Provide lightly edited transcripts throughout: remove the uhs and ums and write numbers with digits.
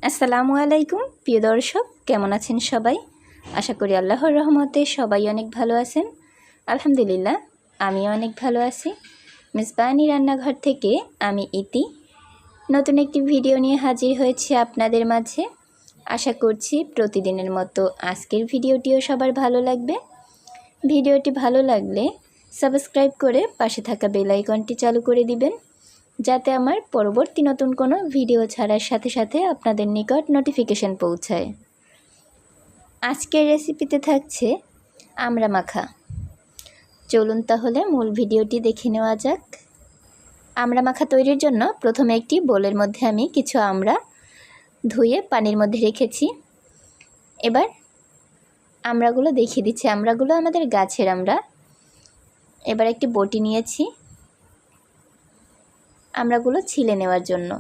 আসসালামু আলাইকুম প্রিয় দর্শক, কেমন আছেন সবাই? আশা করি আল্লাহর রহমতে সবাই অনেক ভালো আছেন। আলহামদুলিল্লাহ, আমিও অনেক ভালো আছি। মেজবানি রান্নাঘর থেকে আমি ইতি নতুন একটি ভিডিও নিয়ে হাজির হয়েছি আপনাদের মাঝে। আশা করছি প্রতিদিনের মতো আজকের ভিডিওটিও সবার ভালো লাগবে। ভিডিওটি ভালো লাগলে সাবস্ক্রাইব করে পাশে থাকা বেল আইকনটি চালু করে দিবেন, যাতে আমার পরবর্তী নতুন কোনো ভিডিও ছাড়ার সাথে সাথে আপনাদের নিকট নোটিফিকেশন পৌঁছায়। আজকের রেসিপিতে থাকছে আমড়া মাখা। চলুন তাহলে মূল ভিডিওটি দেখে নেওয়া যাক। আমড়া মাখা তৈরির জন্য প্রথমে একটি বোলের মধ্যে আমি কিছু আমড়া ধুয়ে পানির মধ্যে রেখেছি। এবার আমড়াগুলো দেখিয়ে দিচ্ছি। আমড়াগুলো আমাদের গাছের আমড়া। এবার একটি বটি নিয়েছি আমড়াগুলো ছিলে নেওয়ার জন্য।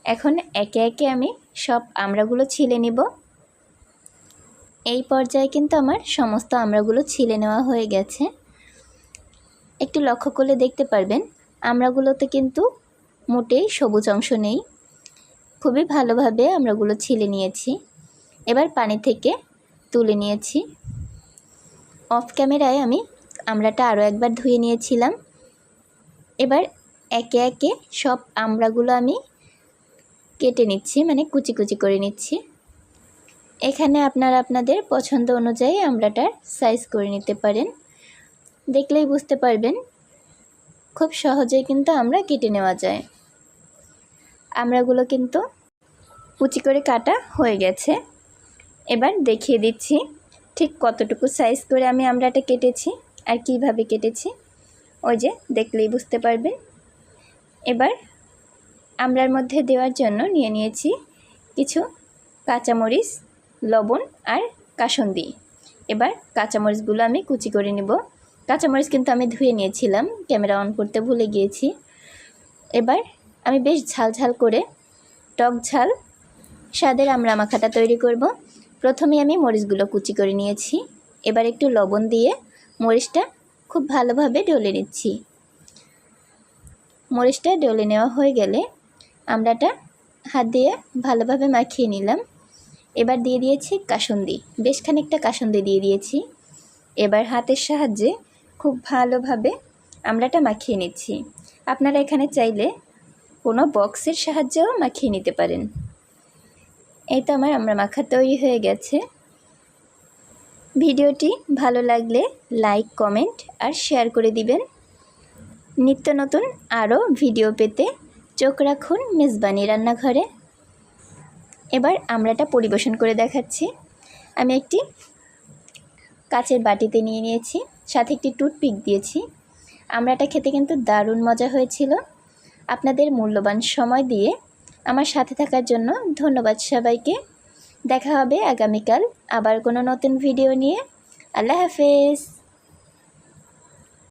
এখন একে একে আমি সব আমড়াগুলো ছিলে নিব। এই পর্যায়ে কিন্তু আমার সমস্ত আমড়াগুলো ছিলে নেওয়া হয়ে গেছে। একটু লক্ষ্য করলে দেখতে পারবেন আমড়াগুলোতে কিন্তু মোটেই সবুজ অংশ নেই। খুবই ভালোভাবে আমড়াগুলো ছিলে নিয়েছি। এবার পানি থেকে তুলে নিয়েছি। অফ ক্যামেরায় আমি আমড়াটা আরও একবার ধুয়ে নিয়েছিলাম। এবার একে একে সব আমড়াগুলো আমি কেটে নিচ্ছি, মানে কুচি কুচি করে নিচ্ছি। এখানে আপনারা আপনাদের পছন্দ অনুযায়ী আমড়াটার সাইজ করে নিতে পারেন। দেখলেই বুঝতে পারবেন খুব সহজেই কিন্তু আমরা কেটে নেওয়া যায়। আমড়াগুলো কিন্তু কুচি করে কাটা হয়ে গেছে। এবার দেখিয়ে দিচ্ছি ঠিক কতটুকু সাইজ করে আমি আমড়াটা কেটেছি আর কিভাবে কেটেছি। ওই যে দেখলেই বুঝতে পারবেন। এবার আমড়ার মধ্যে দেওয়ার জন্য নিয়ে নিয়েছি কিছু কাঁচামরিচ, লবণ আর কাসুন্দি। এবার কাঁচামরিচগুলো আমি কুচি করে নেব। কাঁচামরিচ কিন্তু আমি ধুয়ে নিয়েছিলাম, ক্যামেরা অন করতে ভুলে গিয়েছি। এবার আমি বেশ ঝাল ঝাল করে টক ঝাল স্বাদের আমড়া মাখাটা তৈরি করব। প্রথমে আমি মরিচগুলো কুচি করে নিয়েছি। এবার একটু লবণ দিয়ে মরিচটা খুব ভালোভাবে ডলে নিচ্ছি। মরিচটা ডলে নেওয়া হয়ে গেলে আমড়াটা হাত দিয়ে ভালোভাবে মাখিয়ে নিলাম। এবার দিয়ে দিয়েছি কাসুন্দি, বেশ খানিকটা কাসুন্দি দিয়ে দিয়েছি। এবার হাতের সাহায্যে খুব ভালোভাবে আমড়াটা মাখিয়ে নিচ্ছি। আপনারা এখানে চাইলে কোনো বক্সের সাহায্যেও মাখিয়ে নিতে পারেন। এই তো আমার আমড়া মাখা তৈরি হয়ে গেছে। ভিডিওটি ভালো লাগলে লাইক, কমেন্ট আর শেয়ার করে দিবেন। নিত্য নতুন আরও ভিডিও পেতে চোখ রাখুন মেজবানি রান্নাঘরে। এবার আমড়াটা পরিবেশন করে দেখাচ্ছি। আমি একটি কাচের বাটিতে নিয়ে নিয়েছি, সাথে একটি টুথপিক দিয়েছি। আমড়াটা খেতে কিন্তু দারুণ মজা হয়েছিল। আপনাদের মূল্যবান সময় দিয়ে আমার সাথে থাকার জন্য ধন্যবাদ সবাইকে। দেখা হবে আগামীকাল আবার কোনো নতুন ভিডিও নিয়ে। আল্লাহ হাফেজ।